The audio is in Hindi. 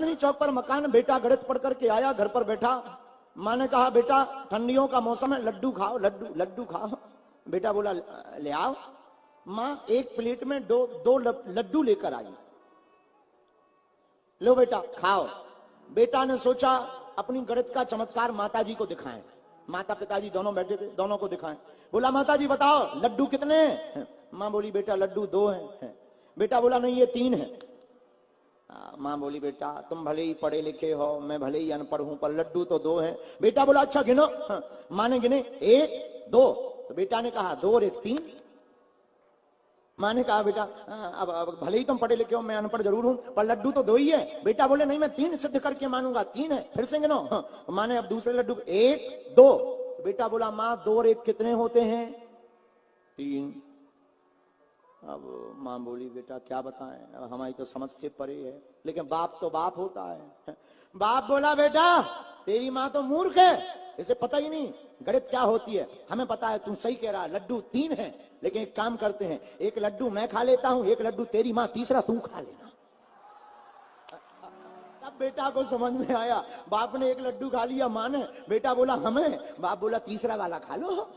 चांदनी चौक पर मकान, बेटा गणित पढ़ करके आया, घर पर बैठा। माँ ने कहा बेटा ठंडियों का मौसम है, लड्डू खाओ, लड्डू लड्डू खाओ। बेटा बोला ले आओ। माँ एक प्लेट में दो लड्डू लेकर आई। लो बेटा खाओ। बेटा ने सोचा अपनी गणित का चमत्कार माता जी को दिखाएं। माता पिताजी दोनों बैठे थे, दोनों को दिखाएं। बोला माता जी बताओ लड्डू कितने हैं? माँ बोली बेटा लड्डू 2 हैं। बेटा बोला नहीं ये 3 है। माँ बोली बेटा तुम भले ही पढ़े लिखे हो, मैं भले ही अनपढ़ हूं, पर लड्डू तो 2 हैं। बेटा बोला अच्छा गिनो। माँ ने गिने 1 2। तो बेटा ने कहा 2 और 1 3। माँ ने कहा बेटा अब भले ही तुम पढ़े लिखे हो, मैं अनपढ़ जरूर हूं, पर लड्डू तो 2 ही है। बेटा बोले नहीं मैं 3 सिद्ध करके मानूंगा, 3 है। फिर से गिनो। माँ ने अब दूसरे लड्डू 1 2। बेटा बोला माँ 2 और 1 कितने होते हैं? 3। अब माँ बोली बेटा क्या बताएं, अब हमारी तो समझ से परे है, लेकिन बाप तो बाप होता है। बाप बोला बेटा तेरी माँ तो मूर्ख है, इसे पता ही नहीं गणित क्या होती है। हमें पता है तू सही कह रहा है, लड्डू 3 है, लेकिन एक काम करते हैं, एक लड्डू मैं खा लेता हूं, एक लड्डू तेरी माँ, तीसरा तू खा लेना। तब बेटा को समझ में आया, बाप ने एक लड्डू खा लिया, माँ ने। बेटा बोला हमें, बाप बोला तीसरा वाला खा लो।